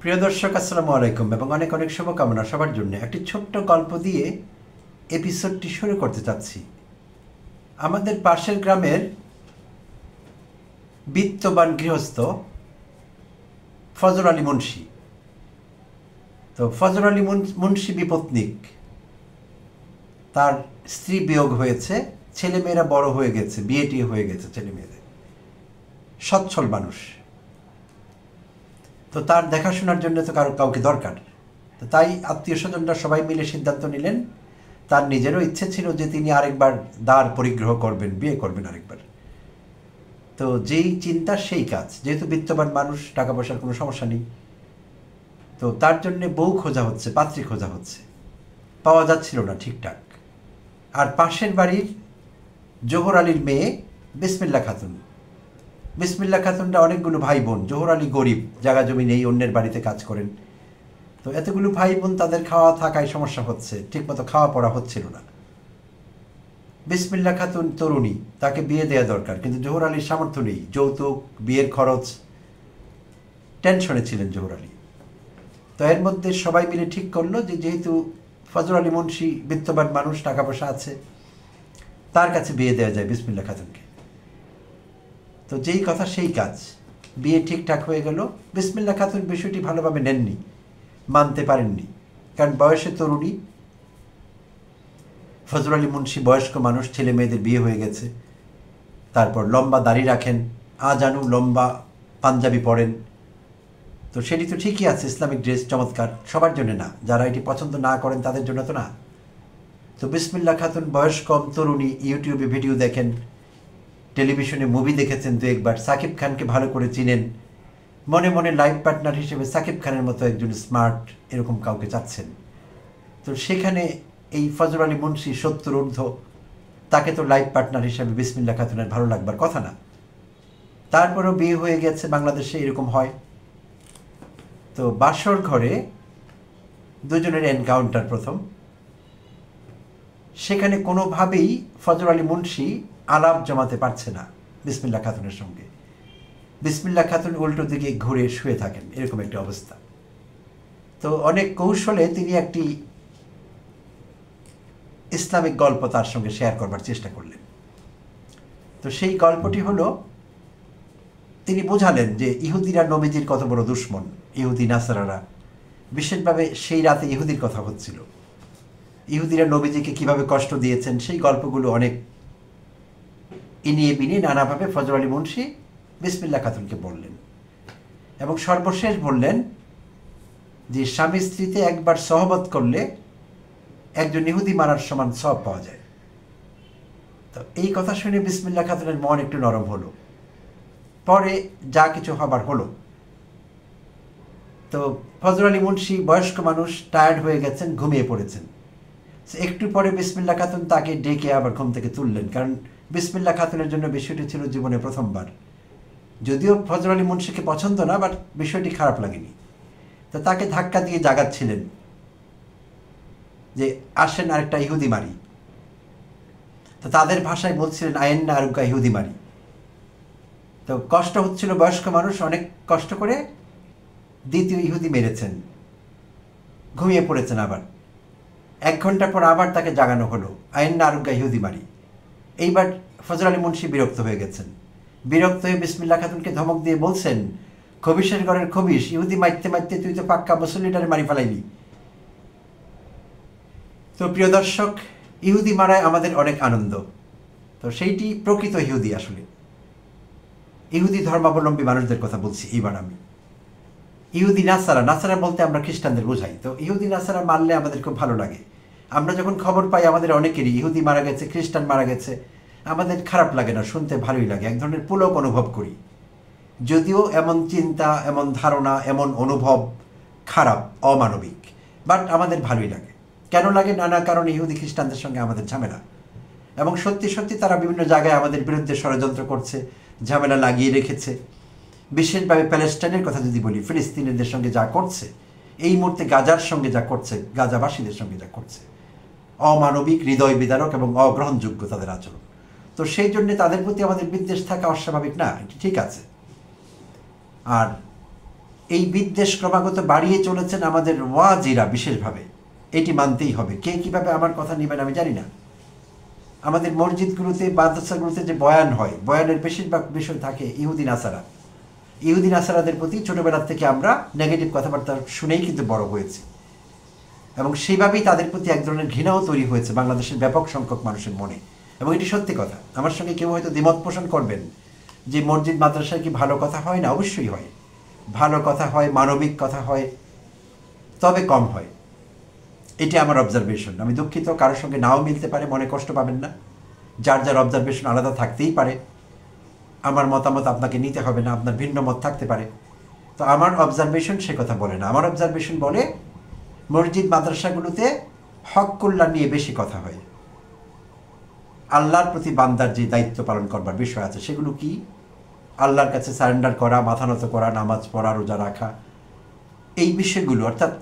প্রিয় দর্শক, আসসালামু আলাইকুম এবং অনেক অনেক শুভকামনা সবার জন্য। একটি ছোট্ট গল্প দিয়ে এপিসোডটি শুরু করতে চাচ্ছি। আমাদের পাশের গ্রামের বিত্তবান গৃহস্থ ফজর আলী মুন্সি। তো ফজর আলী মুন্সি বিপত্নিক, তার স্ত্রী বিয়োগ হয়েছে, ছেলেমেয়েরা বড় হয়ে গেছে, বিয়ে টিয়ে হয়ে গেছে ছেলেমেয়েদের, সচ্ছল মানুষ। তো তার দেখাশোনার জন্য তো কাউকে দরকার। তো তাই আত্মীয় স্বজনরা সবাই মিলে সিদ্ধান্ত নিলেন, তার নিজেরও ইচ্ছে ছিল যে তিনি আরেকবার দ্বার পরিগ্রহ করবেন, বিয়ে করবেন আরেকবার। তো যেই চিন্তা সেই কাজ, যেহেতু বিত্তবান মানুষ, টাকা পয়সার কোনো সমস্যা নেই। তো তার জন্যে বউ খোঁজা হচ্ছে, পাত্রী খোঁজা হচ্ছে, পাওয়া যাচ্ছিল না ঠিকঠাক। আর পাশের বাড়ির জোহর আলীর মেয়ে বিসমিল্লা খাতুন। বিসমিল্লা খাতুনটা অনেকগুলো ভাই বোন। জোহর আলী গরিব, জায়গা জমি নেই, অন্যের বাড়িতে কাজ করেন। তো এতগুলো ভাই বোন, তাদের খাওয়া থাকায় সমস্যা হচ্ছে, ঠিকমতো খাওয়া পড়া হচ্ছিল না। বিসমিল্লা খাতুন তরুণী, তাকে বিয়ে দেওয়া দরকার, কিন্তু জোহর আলীর সামর্থ্য নেই, যৌতুক, বিয়ের খরচ, টেনশনে ছিলেন জোহর আলী। তো এর মধ্যে সবাই মিলে ঠিক করলো যে যেহেতু ফজর আলী মুন্সি বিত্তবান মানুষ, টাকা পয়সা আছে, তার কাছে বিয়ে দেওয়া যায় বিসমিল্লা খাতুনকে। তো যেই কথা সেই কাজ, বিয়ে ঠিকঠাক হয়ে গেল। বিসমিল্লা খাতুন বিষয়টি ভালোভাবে নেননি, মানতে পারেননি, কারণ বয়সে তরুণী, ফজর আলী মুন্সি বয়স্ক মানুষ, ছেলে মেয়েদের বিয়ে হয়ে গেছে। তারপর লম্বা দাড়ি রাখেন, আজানু লম্বা পাঞ্জাবি পরেন। তো সেটি তো ঠিকই আছে, ইসলামিক ড্রেস চমৎকার, সবার জন্য না, যারা এটি পছন্দ না করেন তাদের জন্য তো না। তো বিসমিল্লা খাতুন বয়স কম, তরুণী, ইউটিউবে ভিডিও দেখেন, টেলিভিশনে মুভি দেখেছেন দু একবার, সাকিব খানকে ভালো করে চিনেন, মনে মনে লাইফ পার্টনার হিসেবে সাকিব খানের মতো একজন স্মার্ট এরকম কাউকে চাচ্ছেন। তো সেখানে এই ফজর আলী মুন্সি 70 ঊর্ধ্ব, তাকে তো লাইফ পার্টনার হিসেবে বিসমিল্লা খাতুনের ভালো লাগবার কথা না। তারপরেও বিয়ে হয়ে গেছে, বাংলাদেশে এরকম হয়। তো বাসর ঘরে দুজনের এনকাউন্টার প্রথম। সেখানে কোনোভাবেই ফজর আলী মুন্সি আলাপ জমাতে পারছে না বিসমিল্লা খাতুনের সঙ্গে। বিসমিল্লা খাতুন উল্টো দিকে ঘুরে শুয়ে থাকেন, এরকম একটা অবস্থা। তো অনেক কৌশলে তিনি একটি ইসলামিক গল্প তার সঙ্গে শেয়ার করবার চেষ্টা করলেন। তো সেই গল্পটি হলো, তিনি বোঝালেন যে ইহুদিরা নবীজির কত বড় দুশ্মন, ইহুদি নাসারারা। বিশেষভাবে সেই রাতে ইহুদির কথা হচ্ছিল, ইহুদিরা নবীজিকে কিভাবে কষ্ট দিয়েছেন, সেই গল্পগুলো অনেক ইনিয়ে বিনিয়ে নানাভাবে ফজর আলী মুন্সি বিসমিল্লা খাতুনকে বললেন। এবং সর্বশেষ বললেন যে স্বামী স্ত্রীতে একবার সহবত করলে একজন ইহুদি মারার সমান সওয়াব পাওয়া যায়। তো এই কথা শুনে বিসমিল্লা খাতুনের মন একটু নরম হলো। পরে যা কিছু হবার হলো। তো ফজর আলী মুন্সি বয়স্ক মানুষ, টায়ার্ড হয়ে গেছেন, ঘুমিয়ে পড়েছেন। একটু পরে বিসমিল্লা খাতুন তাকে ডেকে আবার ঘুম থেকে তুললেন, কারণ বিসমিল্লা খাতুনের জন্য বিষয়টি ছিল জীবনে প্রথমবার। যদিও ফজর আলী মুন্সিকে পছন্দ না, বাট বিষয়টি খারাপ লাগেনি। তো তাকে ধাক্কা দিয়ে জাগাচ্ছিলেন যে আসেন আরেকটা ইহুদি মারি। তো তাদের ভাষায় বলছিলেন আয়েন না আরেকটা ইহুদি মারি। তো কষ্ট হচ্ছিল, বয়স্ক মানুষ অনেক কষ্ট করে দ্বিতীয় ইহুদি মেরেছেন, ঘুমিয়ে পড়েছেন। আবার 1 ঘন্টা পর আবার তাকে জাগানো হলো, আয়েন না আরেকটা ইহুদি মারি। এইবার ফজর আলী মুন্সি বিরক্ত হয়ে গেছেন। বিরক্ত হয়ে বিসমিল্লা খাতুনকে ধমক দিয়ে বলছেন, খবিশের ঘরের খবিশ, ইহুদি মারতে মারতে তুই তো পাক্কা মুসল্লিটারে মারি ফেলাইলি। তো প্রিয় দর্শক, ইহুদি মারায় আমাদের অনেক আনন্দ। তো সেইটি প্রকৃত ইহুদি। আসলে ইহুদি ধর্মাবলম্বী মানুষদের কথা বলছি এইবার আমি। ইহুদি নাসারা, নাসারা বলতে আমরা খ্রিস্টানদের বোঝাই। তো ইহুদি নাসারা মারলে আমাদের খুব ভালো লাগে। আমরা যখন খবর পাই আমাদের অনেকেরই ইহুদি মারা গেছে, খ্রিস্টান মারা গেছে, আমাদের খারাপ লাগে না, শুনতে ভালোই লাগে, এক ধরনের পুলক অনুভব করি। যদিও এমন চিন্তা, এমন ধারণা, এমন অনুভব খারাপ, অমানবিক, বাট আমাদের ভালোই লাগে। কেন লাগে? নানা কারণে ইহুদি খ্রিস্টানদের সঙ্গে আমাদের ঝামেলা, এবং সত্যি সত্যি তারা বিভিন্ন জায়গায় আমাদের বিরুদ্ধে ষড়যন্ত্র করছে, ঝামেলা লাগিয়ে রেখেছে। বিশেষভাবে প্যালেস্টাইনের কথা যদি বলি, ফিলিস্তিনিদের সঙ্গে যা করছে, এই মুহূর্তে গাজার সঙ্গে যা করছে, গাজাবাসীদের সঙ্গে যা করছে, অমানবিক, হৃদয় বিদারক এবং অগ্রহণযোগ্য তাদের আচরণ। তো সেই জন্য তাদের প্রতি আমাদের বিদ্বেষ থাকা অস্বাভাবিক না, এটি ঠিক আছে। আর এই বিদ্বেষ ক্রমাগত বাড়িয়ে চলেছেন আমাদের ওয়াজিরা বিশেষভাবে, এটি মানতেই হবে। কে কীভাবে আমার কথা নেবেন আমি জানি না। আমাদের মসজিদগুলোতে মাদ্রাসাগুলোতে যে বয়ান হয়, বয়ানের বেশিরভাগ বিষয় থাকে ইহুদি নাসারা। ইহুদি নাসারাদের প্রতি ছোটোবেলার থেকে আমরা নেগেটিভ কথাবার্তা শুনেই কিন্তু বড় হয়েছি, এবং সেইভাবেই তাদের প্রতি এক ধরনের ঘৃণাও তৈরি হয়েছে বাংলাদেশের ব্যাপক সংখ্যক মানুষের মনে। এবং এটি সত্যি কথা। আমার সঙ্গে কেউ হয়তো দ্বিমত পোষণ করবেন যে মসজিদ মাদ্রাসায় কি ভালো কথা হয় না? অবশ্যই হয়, ভালো কথা হয়, মানবিক কথা হয়, তবে কম হয়। এটি আমার অবজারভেশন। আমি দুঃখিত, কারোর সঙ্গে নাও মিলতে পারে, মনে কষ্ট পাবেন না। যার যার অবজারভেশন আলাদা থাকতেই পারে। আমার মতামত আপনাকে নিতে হবে না, আপনার ভিন্ন মত থাকতে পারে। তো আমার অবজারভেশন সে কথা বলে না। আমার অবজারভেশন বলে মসজিদ মাদ্রাসাগুলোতে হক কল্যাণ নিয়ে বেশি কথা হয়। আল্লাহর প্রতি বান্দার যে দায়িত্ব পালন করবার বিষয় আছে, সেগুলো কি? আল্লাহর কাছে সারেন্ডার করা, মাথা নত করা, নামাজ পড়া, রোজা রাখা, এই বিষয়গুলো, অর্থাৎ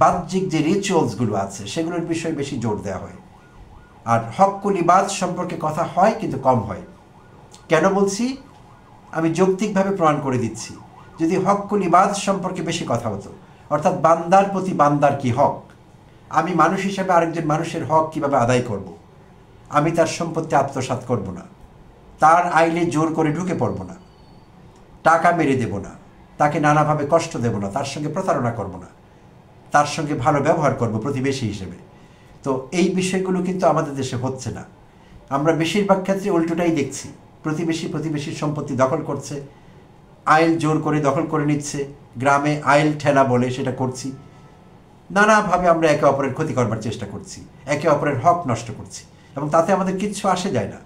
বাহ্যিক যে রিচুয়ালসগুলো আছে সেগুলোর বিষয়ে বেশি জোর দেওয়া হয়। আর হক্কুল ইবাদ সম্পর্কে কথা হয়, কিন্তু কম হয়। কেন বলছি? আমি যৌক্তিকভাবে প্রমাণ করে দিচ্ছি। যদি হক্কুল ইবাদ সম্পর্কে বেশি কথা হতো, অর্থাৎ বান্দার প্রতি বান্দার কি হক, আমি মানুষ হিসেবে আরেকজন মানুষের হক কিভাবে আদায় করব, আমি তার সম্পত্তি আত্মসাৎ করব না, তার আইলে জোর করে ঢুকে পড়ব না, টাকা মেরে দেব না, তাকে নানাভাবে কষ্ট দেব না, তার সঙ্গে প্রতারণা করব না, তার সঙ্গে ভালো ব্যবহার করব প্রতিবেশী হিসেবে। তো এই বিষয়গুলো কিন্তু আমাদের দেশে হচ্ছে না। আমরা বেশিরভাগ ক্ষেত্রে উল্টোটাই দেখছি। প্রতিবেশীর সম্পত্তি দখল করছে, আইল জোর করে দখল করে নিচ্ছে, গ্রামে আইল ঠেলা বলে সেটা করছি, নানাভাবে আমরা একে অপরের ক্ষতি করবার চেষ্টা করছি, একে অপরের হক নষ্ট করছি, এবং তাতে আমাদের কিচ্ছু আসে যায় না।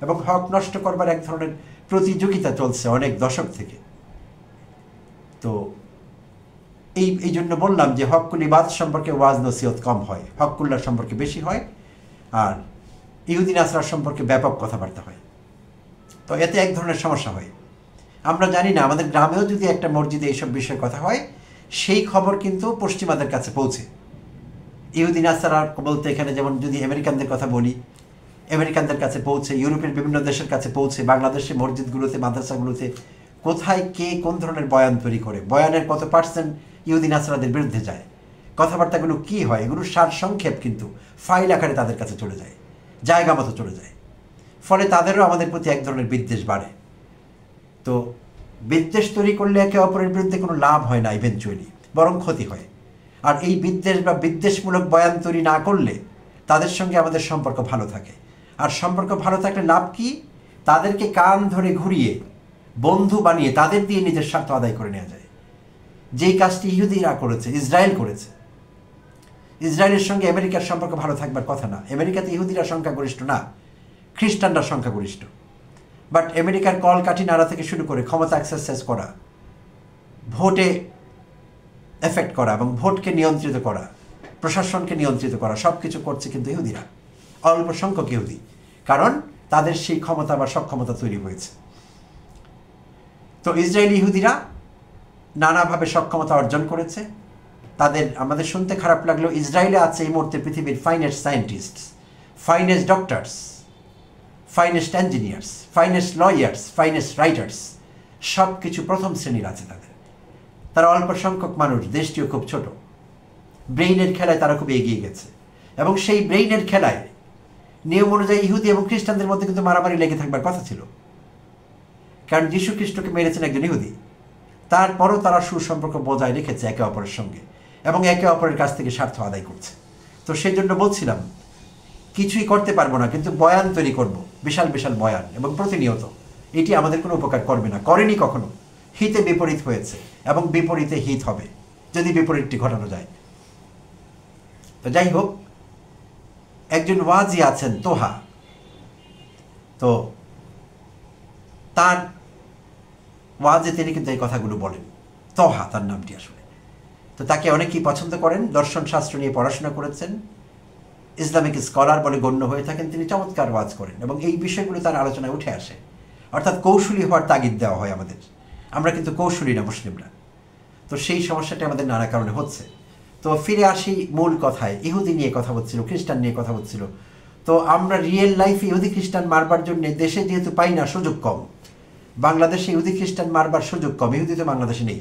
এবং হক নষ্ট করবার এক ধরনের প্রতিযোগিতা চলছে অনেক দশক থেকে। তো এই জন্য বললাম যে হক্কুল ইবাদ সম্পর্কে ওয়াজ নসিহত কম হয়, হক্কুল্লাহ সম্পর্কে বেশি হয়, আর ইহুদি নাসরার সম্পর্কে ব্যাপক কথাবার্তা হয়। তো এতে এক ধরনের সমস্যা হয়। আমরা জানি না, আমাদের গ্রামেও যদি একটা মসজিদে এইসব বিষয়ে কথা হয়, সেই খবর কিন্তু পশ্চিমাদের কাছে পৌঁছে। ইহুদি নাসারা বলতে এখানে যেমন যদি আমেরিকানদের কথা বলি, আমেরিকানদের কাছে পৌঁছে, ইউরোপের বিভিন্ন দেশের কাছে পৌঁছে, বাংলাদেশের মসজিদগুলোতে, মাদ্রাসাগুলোতে কোথায় কে কোন ধরনের বয়ান তৈরি করে, বয়ানের কত পার্সেন্ট ইহুদি নাসরাদের বিরুদ্ধে যায়, কথাবার্তাগুলো কি হয়, এগুলোর সারসংক্ষেপ কিন্তু ফাইল আকারে তাদের কাছে চলে যায়, জায়গা মতো চলে যায়। ফলে তাদেরও আমাদের প্রতি এক ধরনের বিদ্বেষ বাড়ে। তো বিদ্বেষ তৈরি করলে একে অপরের বিরুদ্ধে কোনো লাভ হয় না, ইভেনচুয়ালি বরং ক্ষতি হয়। আর এই বিদ্বেষ বা বিদ্বেষমূলক বয়ান তৈরি না করলে তাদের সঙ্গে আমাদের সম্পর্ক ভালো থাকে। আর সম্পর্ক ভালো থাকলে লাভ কি? তাদেরকে কান ধরে ঘুরিয়ে বন্ধু বানিয়ে তাদের দিয়ে নিজের স্বার্থ আদায় করে নেওয়া যায়। যেই কাজটি ইহুদিরা করেছে, ইসরায়েল করেছে। ইসরায়েলের সঙ্গে আমেরিকার সম্পর্ক ভালো থাকবার কথা না। আমেরিকাতে ইহুদিরা সংখ্যাগরিষ্ঠ না, খ্রিস্টানরা সংখ্যাগরিষ্ঠ। বাট আমেরিকার কলকাঠি নাড়া থেকে শুরু করে ক্ষমতা এক্সারসাইজ করা, ভোটে এফেক্ট করা এবং ভোটকে নিয়ন্ত্রিত করা, প্রশাসনকে নিয়ন্ত্রিত করা, সব কিছু করছে কিন্তু ইহুদিরা, অল্প সংখ্যক ইহুদি। কারণ তাদের সেই ক্ষমতা বা সক্ষমতা তৈরি হয়েছে। তো ইসরায়েলি ইহুদিরা নানাভাবে সক্ষমতা অর্জন করেছে। তাদের, আমাদের শুনতে খারাপ লাগলেও, ইসরায়েলে আছে এই মুহূর্তে পৃথিবীর finest scientist, finest doctors, finest engineers, finest lawyers, finest writers, সব কিছু প্রথম শ্রেণীর আছে তাদের। তারা অল্প সংখ্যক মানুষ, দেশটিও খুব ছোট। ব্রেইনের খেলায় তারা খুব এগিয়ে গেছে, এবং সেই ব্রেইনের খেলায় নিয়ম অনুযায়ী ইহুদি এবং খ্রিস্টানদের মধ্যে কিন্তু মারামারি লেগে থাকবার কথা ছিল, কারণ যীশু খ্রিস্টকে মেরেছেন একজন ইহুদি। তারপরও তারা সুসম্পর্ক বজায় রেখেছে একে অপরের সঙ্গে, এবং একে অপরের কাছ থেকে স্বার্থ আদায় করছে। তো সেই জন্য বলছিলাম, কিছুই করতে পারবো না, কিন্তু বয়ান তৈরি করব, বিশাল বিশাল বয়ান, এবং প্রতিনিয়ত। এটি আমাদের কোনো উপকার করবে না, করেনি কখনো। হিতে বিপরীত হয়েছে, এবং বিপরীতে হিত হবে যদি বিপরীতটি ঘটানো যায়। তো যাই হোক, একজন ওয়াজি আছেন তোহা, তো তার ওয়াজে তিনি কিন্তু এই কথাগুলো বলেন। তোহা তার নামটি আসলে। তো তাকে অনেকেই পছন্দ করেন, দর্শন শাস্ত্র নিয়ে পড়াশোনা করেছেন, ইসলামিক স্কলার বলে গণ্য হয়ে থাকেন। তিনি চমৎকার ওয়াজ করেন, এবং এই বিষয়গুলো তার আলোচনায় উঠে আসে। অর্থাৎ কৌশলী হওয়ার তাগিদ দেওয়া হয় আমাদের। আমরা কিন্তু কৌশলী না মুসলিমরা। তো সেই সমস্যাটা আমাদের নানা কারণে হচ্ছে। তো ফিরে আসি মূল কথায়। ইহুদি নিয়ে কথা হচ্ছিল, খ্রিস্টান নিয়ে কথা হচ্ছিল। তো আমরা রিয়েল লাইফে ইহুদি খ্রিস্টান মারবার জন্য দেশে যেহেতু পাই না, সুযোগ কম। বাংলাদেশে ইহুদি খ্রিস্টান মারবার সুযোগ কম, ইহুদি তো বাংলাদেশে নেই।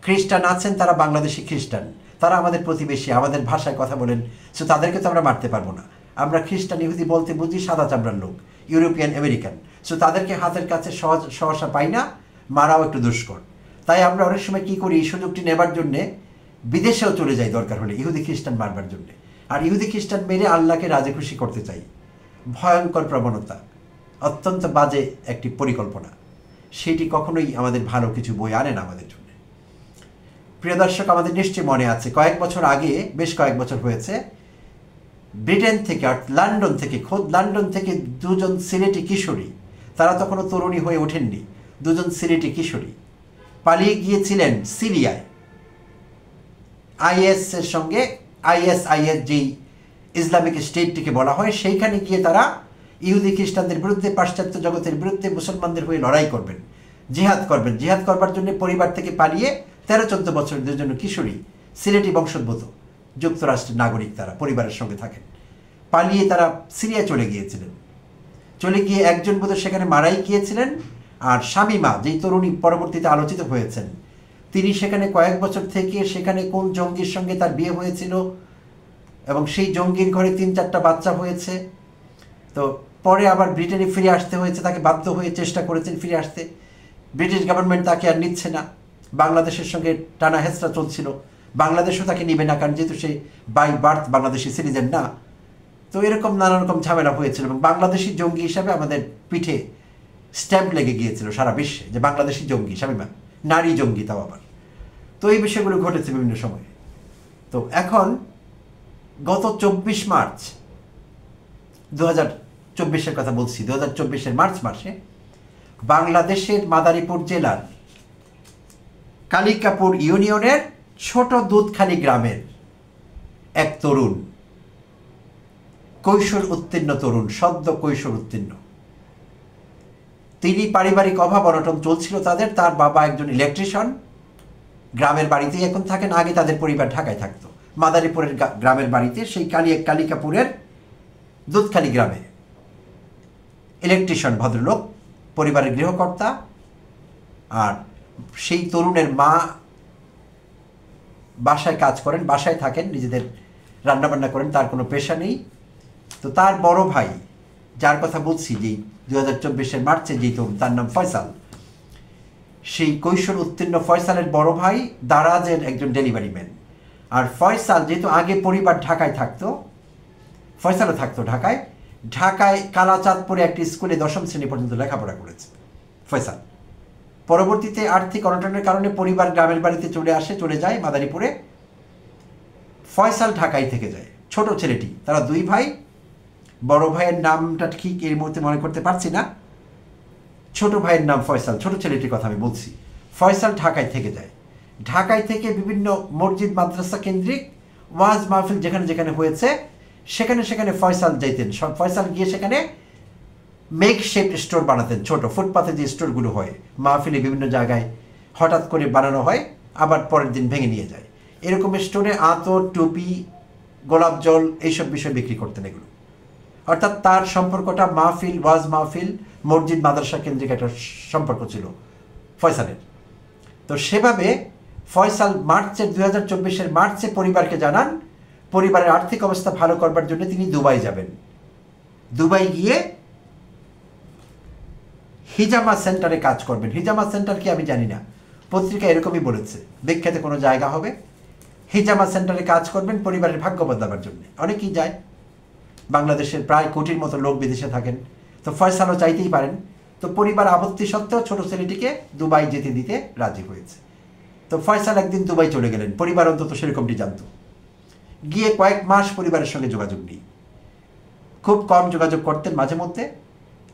খ্রিস্টান আছেন, তারা বাংলাদেশি খ্রিস্টান, তারা আমাদের প্রতিবেশী, আমাদের ভাষায় কথা বলেন, সো তাদেরকে তো আমরা মারতে পারবো না। আমরা খ্রিস্টান ইহুদি বলতে বুঝি সাদা চামড়ার লোক, ইউরোপিয়ান আমেরিকান, সো তাদেরকে হাতের কাছে সহসা পাই না, মারাও একটু দুষ্কর। তাই আমরা অনেক সময় কী করি, এই সুযোগটি নেবার জন্যে বিদেশেও চলে যাই দরকার হলে ইহুদি খ্রিস্টান মারবার জন্যে। আর ইহুদি খ্রিস্টান মেরে আল্লাহকে রাজি খুশি করতে চাই। ভয়ঙ্কর প্রবণতা, অত্যন্ত বাজে একটি পরিকল্পনা। সেটি কখনোই আমাদের ভালো কিছু বই আনে না আমাদের জন্য। প্রিয় দর্শক, আমাদের নিশ্চয়ই মনে আছে কয়েক বছর আগে, বেশ কয়েক বছর হয়েছে, ব্রিটেন থেকে আর লন্ডন থেকে, খোদ লন্ডন থেকে দুজন সিলেটি কিশোরী, তারা তখনও তরুণী হয়ে ওঠেননি, দুজন সিলেটি কিশোরী পালিয়ে গিয়েছিলেন সিরিয়ায় আইএস এর সঙ্গে। আইএস যেই ইসলামিক স্টেটটিকে বলা হয়, সেইখানে গিয়ে তারা ইহুদি খ্রিস্টানদের বিরুদ্ধে, পাশ্চাত্য জগতের বিরুদ্ধে মুসলমানদের হয়ে লড়াই করবেন, জিহাদ করবেন। জিহাদ করবার জন্য পরিবার থেকে পালিয়ে 13-14 বছরের দুজন কিশোরী, সিলেটি বংশোদ্ভূত, যুক্তরাষ্ট্রের নাগরিক, তারা পরিবারের সঙ্গে থাকেন, পালিয়ে তারা সিরিয়া চলে গিয়েছিলেন। চলে গিয়ে একজন বোধহয় সেখানে মারাই গিয়েছিলেন, আর শামিমা, যেই তরুণী পরবর্তীতে আলোচিত হয়েছেন, তিনি সেখানে কয়েক বছর থেকে সেখানে কোন জঙ্গির সঙ্গে তার বিয়ে হয়েছিল এবং সেই জঙ্গির ঘরে 3-4টা বাচ্চা হয়েছে। তো পরে আবার ব্রিটেনে ফিরে আসতে হয়েছে, তাকে বাধ্য হয়ে চেষ্টা করেছেন ফিরে আসতে। ব্রিটিশ গভর্নমেন্ট তাকে আর নিচ্ছে না, বাংলাদেশের সঙ্গে টানা হেঁচড়া চলছিল, বাংলাদেশও তাকে নিবে না, কারণ যেহেতু সে বাই বার্থ বাংলাদেশি সিটিজেন না। তো এরকম নানা রকম ঝামেলা হয়েছিল এবং বাংলাদেশি জঙ্গি হিসাবে আমাদের পিঠে স্ট্যাম্প লেগে গিয়েছিল সারা বিশ্বে, যে বাংলাদেশি জঙ্গি, শামিমা নারী জঙ্গি, তাও আবার। তো এই বিষয়গুলো ঘটেছে বিভিন্ন সময়ে। তো এখন গত 24 মার্চ 2024-এর কথা বলছি, 2024-এর মার্চ মাসে বাংলাদেশের মাদারীপুর জেলার কালিকাপুর ইউনিয়নের ছোট দুধখালি গ্রামের এক তরুণ, কৈশোর উত্তীর্ণ তরুণ, সদ্য কৈশোর উত্তীর্ণ, তিনি পারিবারিক অভাব অনটন চলছিল তাদের। তার বাবা একজন ইলেকট্রিশিয়ান, গ্রামের বাড়িতেই এখন থাকেন, আগে তাদের পরিবার ঢাকায় থাকতো, মাদারীপুরের গ্রামের বাড়িতে, সেই কালিকাপুরের দুধখালি গ্রামে ইলেকট্রিশিয়ান ভদ্রলোক, পরিবারের গৃহকর্তা। আর সেই তরুণের মা বাসায় কাজ করেন, বাসায় থাকেন, নিজেদের রান্নাবান্না করেন, তার কোনো পেশা নেই। তো তার বড় ভাই, যার কথা বলছি, যেই 2024-এর মার্চে যেই তরুণ, তার নাম ফয়সাল, সেই কৈশোর উত্তীর্ণ ফয়সালের বড় ভাই দারাজের একজন ডেলিভারি ম্যান। আর ফয়সাল যেহেতু আগে পরিবার ঢাকায় থাকতো, ফয়সালও থাকতো ঢাকায়, ঢাকায় কালাচাঁদপুরে একটি স্কুলে 10ম শ্রেণী পর্যন্ত লেখাপড়া করেছে ফয়সাল। পরবর্তীতে আর্থিক অনটনের কারণে পরিবার গ্রামের বাড়িতে চলে যায় মাদারীপুরে। ফয়সাল ঢাকায় থেকে যায়, ছোট ছেলেটি, তারা দুই ভাই। বড় ভাইয়ের নামটা ঠিক এই মুহূর্তে মনে করতে পারছি না, ছোট ভাইয়ের নাম ফয়সাল, ছোট ছেলেটির কথা আমি বলছি। ফয়সাল ঢাকায় থেকে যায়, ঢাকায় থেকে বিভিন্ন মসজিদ মাদ্রাসা কেন্দ্রিক ওয়াজ মাহফিল যেখানে যেখানে হয়েছে সেখানে সেখানে ফয়সাল যেতেন। ফয়সাল গিয়ে সেখানে মেকশেফট স্টোর বানাতেন, ছোট ফুটপাথে যে স্টোরগুলো হয় মাহফিলে বিভিন্ন জায়গায় হঠাৎ করে বানানো হয়, আবার পরের দিন ভেঙে নিয়ে যায়, এরকম স্টোরে আতর, টুপি, গোলাপ জল, এইসব বিষয় বিক্রি করতেন এগুলো। অর্থাৎ তার সম্পর্কটা মাহফিল, ওয়াজ মাহফিল, মসজিদ মাদ্রাসা কেন্দ্রিক একটা সম্পর্ক ছিল ফয়সালের। তো সেভাবে ফয়সাল 2024-এর মার্চে পরিবারকে জানান পরিবারের আর্থিক অবস্থা ভালো করবার জন্য তিনি দুবাই যাবেন। দুবাই গিয়ে হিজামা সেন্টারে কাজ করবেন। হিজামা সেন্টার কি আমি জানি না, পত্রিকা এরকমই বলেছে, বিখ্যাত কোনো জায়গা হবে। হিজামা সেন্টারে কাজ করবেন পরিবারের ভাগ্য বদলাবার জন্য। অনেকেই যায়, বাংলাদেশের প্রায় কোটির মতো লোক বিদেশে থাকেন, তো ফয়সালও চাইতেই পারেন। তো পরিবার আপত্তি সত্ত্বেও ছোট ছেলেটিকে দুবাই যেতে দিতে রাজি হয়েছে। তো ফয়সাল একদিন দুবাই চলে গেলেন, পরিবার অন্তত সেরকমটি জানত। গিয়ে কয়েক মাস পরিবারের সঙ্গে যোগাযোগ নেই, খুব কম যোগাযোগ করতেন, মাঝে মধ্যে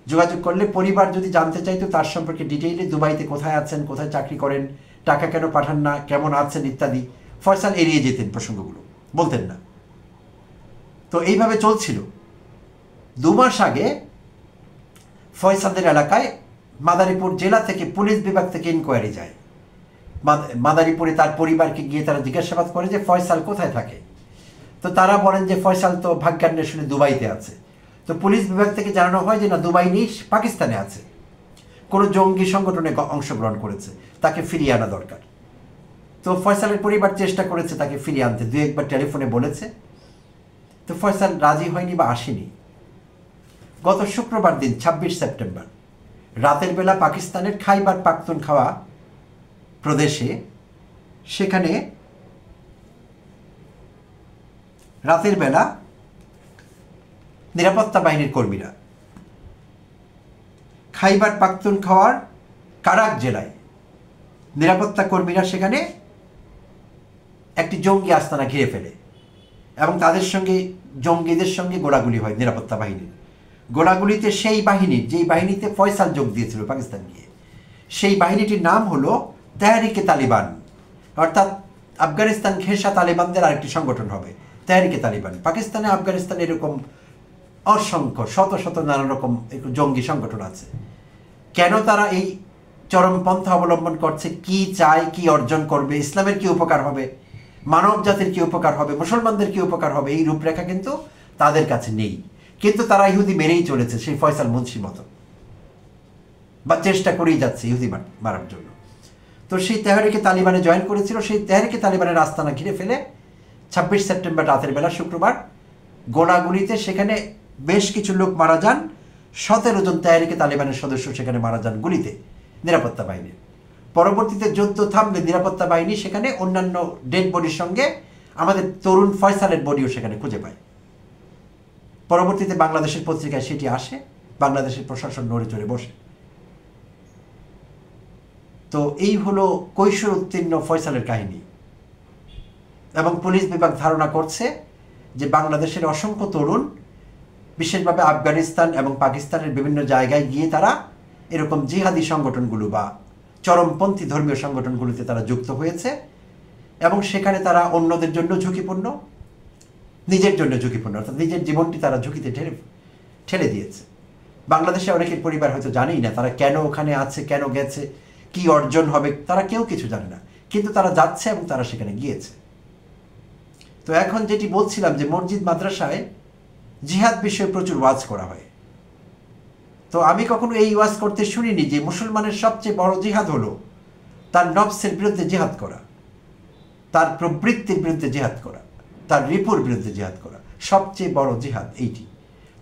যোগাযোগ করলে পরিবার যদি জানতে চাইতো তার সম্পর্কে ডিটেইলে, দুবাইতে কোথায় আছেন, কোথায় চাকরি করেন, টাকা কেন পাঠান না, কেমন আছেন ইত্যাদি, ফয়সাল এড়িয়ে যেতেন, প্রসঙ্গগুলো বলতেন না। তো এইভাবে চলছিল। 2 মাস আগে ফয়সালদের এলাকায় মাদারীপুর জেলা থেকে পুলিশ বিভাগ থেকে ইনকোয়ারি যায়। মাদারীপুরে তার পরিবারকে গিয়ে তারা জিজ্ঞাসাবাদ করে যে ফয়সাল কোথায় থাকে। তো তারা বলেন যে ফয়সাল তো ভাগ্যান্বেষণে দুবাইতে আছে। তো পুলিশ বিভাগ থেকে জানানো হয় যে না, দুবাই নেই, পাকিস্তানে আছে, কোনো জঙ্গি সংগঠনে অংশগ্রহণ করেছে, তাকে ফিরিয়ে আনা দরকার। তো ফয়সালের পরিবার চেষ্টা করেছে তাকে ফিরিয়ে আনতে, দু একবার টেলিফোনে বলেছে, তো ফয়সাল রাজি হয়নি বা আসেনি। গত শুক্রবার দিন 26 সেপ্টেম্বর রাতের বেলা পাকিস্তানের খাইবার পাখতুনখাওয়া প্রদেশে, সেখানে রাতের বেলা নিরাপত্তা বাহিনীর কর্মীরা খাইবার পাখতুনখাওয়ার কারাক জেলায় নিরাপত্তা কর্মীরা সেখানে একটি জঙ্গি আস্তানা ঘিরে ফেলে এবং তাদের সঙ্গে জঙ্গিদের সঙ্গে গোলাগুলি হয় নিরাপত্তা বাহিনীর। গোলাগুলিতে সেই বাহিনীর, যেই বাহিনীতে ফয়সাল যোগ দিয়েছিল পাকিস্তান গিয়ে, সেই বাহিনীটির নাম হলো তেহরিকে তালিবান, অর্থাৎ আফগানিস্তান ঘেঁষা তালিবানদের আরেকটি সংগঠন হবে তেহরিকে তালিবান। পাকিস্তানে আফগানিস্তানে এরকম অসংখ্য শত শত নানা রকম জঙ্গি সংগঠন আছে। কেন তারা এই চরমপন্থা অবলম্বন করছে, কি চায়, কি অর্জন করবে, ইসলামের কি উপকার হবে, মানব জাতির কি উপকার হবে, মুসলমানদের কি উপকার হবে, এই রূপরেখা কিন্তু তাদের কাছে নেই। কিন্তু তারা ইহুদি মেরেই চলেছে সেই ফয়সাল মুন্সি মতো, বা চেষ্টা করেই যাচ্ছে ইহুদি মারার জন্য। তো সেই তেহরিকে তালিবানে জয়েন করেছিল, সেই তেহরিকে তালিবানের আস্তানা ঘিরে ফেলে 26 সেপ্টেম্বর রাতের বেলা শুক্রবার গোলাগুলিতে সেখানে বেশ কিছু লোক মারা যান। 17 জন তেহরিকে তালিবানের সদস্য সেখানে মারা যান গুলিতে নিরাপত্তা বাহিনীর। পরবর্তীতে যুদ্ধ থামলে নিরাপত্তা বাহিনী সেখানে অন্যান্য ডেড বডির সঙ্গে আমাদের তরুণ ফয়সালের বডিও সেখানে খুঁজে পায়। পরবর্তীতে বাংলাদেশের পত্রিকায় সেটি আসে, বাংলাদেশের প্রশাসন নড়ে চড়ে বসে। তো এই হলো কৈশোর উত্তীর্ণ ফয়সালের কাহিনী। এবং পুলিশ বিভাগ ধারণা করছে যে বাংলাদেশের অসংখ্য তরুণ, বিশেষভাবে আফগানিস্তান এবং পাকিস্তানের বিভিন্ন জায়গায় গিয়ে তারা এরকম জিহাদি সংগঠনগুলো বা চরমপন্থী ধর্মীয় সংগঠনগুলোতে তারা যুক্ত হয়েছে এবং সেখানে তারা অন্যদের জন্য ঝুঁকিপূর্ণ, নিজের জন্য ঝুঁকিপূর্ণ, অর্থাৎ নিজের জীবনটি তারা ঝুঁকিতে ঠেলে দিয়েছে। বাংলাদেশে অনেকের পরিবার হয়তো জানেই না তারা কেন ওখানে আছে, কেন গেছে, কি অর্জন হবে, তারা কেউ কিছু জানে না, কিন্তু তারা যাচ্ছে এবং তারা সেখানে গিয়েছে। তো এখন যেটি বলছিলাম যে মসজিদ মাদ্রাসায় জিহাদ বিষয়ে প্রচুর ওয়াজ করা হয়। তো আমি কখনো এই ওয়াজ করতে শুনিনি যে মুসলমানের সবচেয়ে বড় জিহাদ হলো তার নফসের বিরুদ্ধে জিহাদ করা, তার প্রবৃত্তির বিরুদ্ধে জিহাদ করা, তার রিপুর বিরুদ্ধে জিহাদ করা, সবচেয়ে বড় জিহাদ এইটি।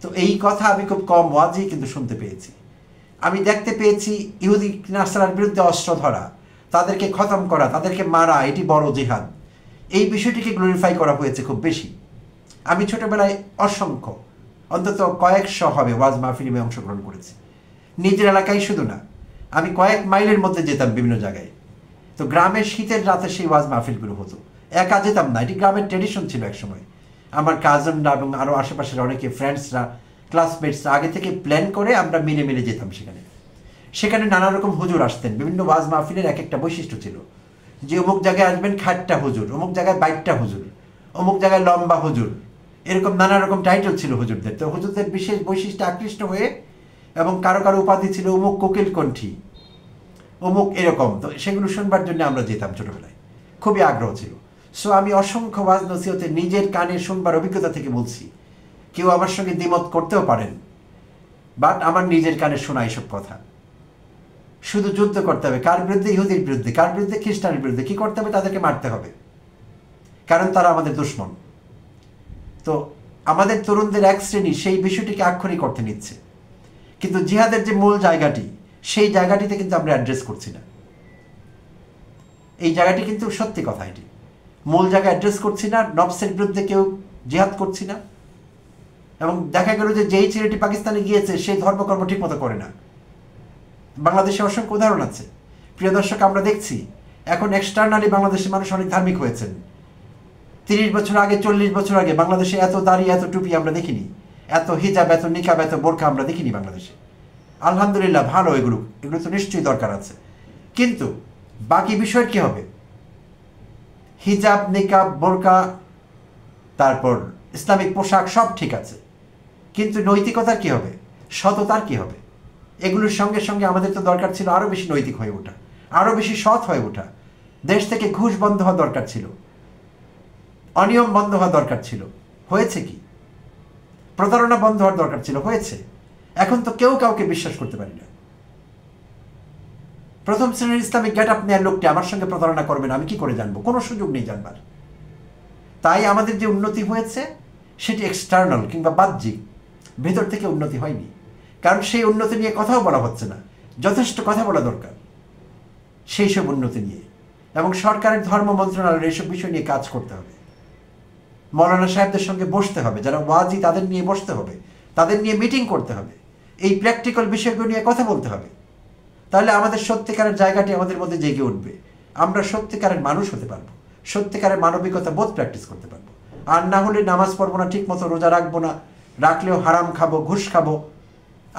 তো এই কথা আমি খুব কম ওয়াজেই কিন্তু শুনতে পেয়েছি। আমি দেখতে পেয়েছি ইহুদি নাসারার বিরুদ্ধে অস্ত্র ধরা, তাদেরকে খতম করা, তাদেরকে মারা, এটি বড় জিহাদ। এই বিষয়টিকে গ্লোরিফাই করা হয়েছে খুব বেশি। আমি ছোটবেলায় অসংখ্য, অন্তত কয়েকশো হবে ওয়াজ মাহফিলে অংশগ্রহণ করেছি, নিজের এলাকায় শুধু না, আমি কয়েক মাইলের মধ্যে যেতাম বিভিন্ন জায়গায়। তো গ্রামের শীতের রাতে সেই ওয়াজ মাহফিলগুলো হতো, একা যেতাম না, এটি গ্রামের ট্রেডিশন ছিল একসময়। আমার কাজনরা এবং আরও আশেপাশের অনেকে ফ্রেন্ডসরা, ক্লাসমেটসরা আগে থেকে প্ল্যান করে আমরা মিলে মিলে যেতাম সেখানে। সেখানে নানা রকম হুজুর আসতেন। বিভিন্ন ওয়াজ মাহফিলের এক একটা বৈশিষ্ট্য ছিল যে অমুক জায়গায় আসবেন খাট্টা হুজুর, অমুক জায়গায় বাইটটা হুজুর, অমুক জায়গায় লম্বা হুজুর, এরকম নানা রকম টাইটেল ছিল হুজুরদের। তো হুজুরদের বিশেষ বৈশিষ্ট্যে আকৃষ্ট হয়ে, এবং কারো কারো উপাধি ছিল অমুক কোকিল কণ্ঠী, অমুক এরকম। তো সেগুলো শুনবার জন্য আমরা যেতাম ছোটবেলায়, খুবই আগ্রহ ছিল। সো আমি অসংখ্য ওয়াজ নসিহতে নিজের কানে শুনবার অভিজ্ঞতা থেকে বলছি। কেউ আমার সঙ্গে দ্বিমত করতেও পারেন, বাট আমার নিজের কানে শোনা এইসব কথা। শুধু যুদ্ধ করতে হবে, কার বিরুদ্ধে? ইহুদির বিরুদ্ধে। কার বিরুদ্ধে? খ্রিস্টানের বিরুদ্ধে। কি করতে হবে? তাদেরকে মারতে হবে, কারণ তারা আমাদের দুশমন। তো আমাদের তরুণদের এক শ্রেণী সেই বিষয়টিকে আক্ষরিক অর্থে নিচ্ছে, কিন্তু জিহাদের যে মূল জায়গাটি, সেই জায়গাটিতে কিন্তু আমরা অ্যাড্রেস করছি না। এই জায়গাটি কিন্তু সত্যি কথা, এটি মূল জায়গা অ্যাড্রেস করছি না। নফসের বিরুদ্ধে কেউ জিহাদ করছি না। এবং দেখা গেল যে যেই ছেলেটি পাকিস্তানে গিয়েছে সেই ধর্মকর্ম ঠিক মতো করে না। বাংলাদেশে অসংখ্য উদাহরণ আছে। প্রিয় দর্শক, আমরা দেখছি এখন এক্সটার্নালি বাংলাদেশের মানুষ অনেক ধার্মিক হয়েছেন। 30 বছর আগে, 40 বছর আগে বাংলাদেশে এত দাড়ি, এত টুপি আমরা দেখিনি, এত হিজাব, এত নিকাব, এত বোরকা আমরা দেখিনি বাংলাদেশে। আলহামদুলিল্লাহ, ভালো। এগুলো তো নিশ্চয়ই দরকার আছে, কিন্তু বাকি বিষয়ের কি হবে? হিজাব, নিকাব, বোরকা, তারপর ইসলামিক পোশাক সব ঠিক আছে, কিন্তু নৈতিকতার কি হবে? সততার কি হবে? এগুলোর সঙ্গে সঙ্গে আমাদের তো দরকার ছিল আরও বেশি নৈতিক হয়ে ওঠা, আরও বেশি সৎ হয়ে ওঠা। দেশ থেকে ঘুষ বন্ধ হওয়া দরকার ছিল, অনিয়ম বন্ধ হওয়া দরকার ছিল। হয়েছে কি? প্রতারণা বন্ধ হওয়ার দরকার ছিল, হয়েছে। এখন তো কেউ কাউকে বিশ্বাস করতে পারি না। প্রথম শ্রেণীর ইসলামিক গেট আপ নেওয়ার লোকটি আমার সঙ্গে প্রতারণা করবেন আমি কি করে জানবো? কোনো সুযোগ নেই জানবার। তাই আমাদের যে উন্নতি হয়েছে সেটি এক্সটার্নাল কিংবা বাহ্যিক, ভেতর থেকে উন্নতি হয়নি। কারণ সেই উন্নতি নিয়ে কথাও বলা হচ্ছে না। যথেষ্ট কথা বলা দরকার সেই সব উন্নতি নিয়ে, এবং সরকারের ধর্ম মন্ত্রণালয়ের এইসব বিষয় নিয়ে কাজ করতে হবে। মৌলানা সাহেবদের সঙ্গে বসতে হবে, যারা ওয়াজি তাদের নিয়ে বসতে হবে, তাদের নিয়ে মিটিং করতে হবে, এই প্র্যাকটিক্যাল বিষয়গুলো নিয়ে কথা বলতে হবে। তাহলে আমাদের সত্যিকারের জায়গাটি আমাদের মধ্যে জেগে উঠবে, আমরা সত্যিকারের মানুষ হতে পারবো, সত্যিকারের মানবিকতা বোধ প্র্যাকটিস করতে পারবো। আর না হলে নামাজ পড়বো না, ঠিক মতো রোজা রাখবো না, রাখলেও হারাম খাবো, ঘুষ খাবো,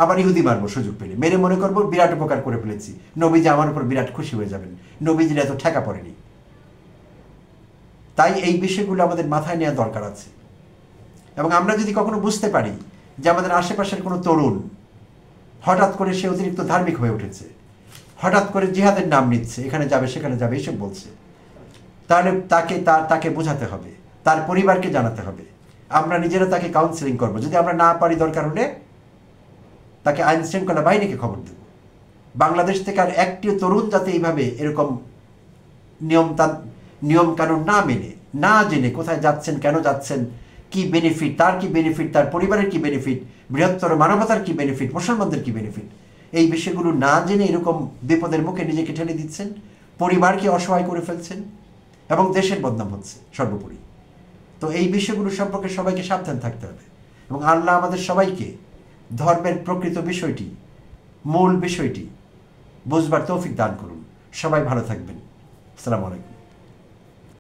আবার ইহুদি মারবো সুযোগ পেলে, মেরে মনে করবো বিরাট উপকার করে ফেলেছি, নবীজি আমার উপর বিরাট খুশি হয়ে যাবেন, নবীজির এত ঠেকা পড়েনি। তাই এই বিষয়গুলো আমাদের মাথায় নেওয়া দরকার আছে। এবং আমরা যদি কখনো বুঝতে পারি যে আমাদের আশেপাশের কোনো তরুণ হঠাৎ করে সে অতিরিক্ত ধার্মিক হয়ে উঠেছে, হঠাৎ করে জিহাদের নাম নিচ্ছে, এখানে যাবে সেখানে যাবে এইসব বলছে, তাহলে তাকে বোঝাতে হবে, তার পরিবারকে জানাতে হবে, আমরা নিজেরা তাকে কাউন্সেলিং করবো। যদি আমরা না পারি, দরকার হলে তাকে আইন শৃঙ্খলা বাহিনীকে খবর দেব। বাংলাদেশ থেকে আর একটিও তরুণ যাতে এইভাবে এরকম নিয়ম কানুন না মেনে, না জেনে কোথায় যাচ্ছেন, কেন যাচ্ছেন, কি বেনিফিট, তার কি বেনিফিট, তার পরিবারের কি বেনিফিট, বৃহত্তর মানবতার কি বেনিফিট, মুসলমানদের কি বেনিফিট, এই বিষয়গুলো না জেনে এরকম বিপদের মুখে নিজেকে ঠেলে দিচ্ছেন, পরিবারকে অসহায় করে ফেলছেন এবং দেশের বদনাম হচ্ছে সর্বোপরি। তো এই বিষয়গুলো সম্পর্কে সবাইকে সাবধান থাকতে হবে। এবং আল্লাহ আমাদের সবাইকে ধর্মের প্রকৃত বিষয়টি, মূল বিষয়টি বুঝবার তৌফিক দান করুন। সবাই ভালো থাকবেন। আসসালামু আলাইকুম।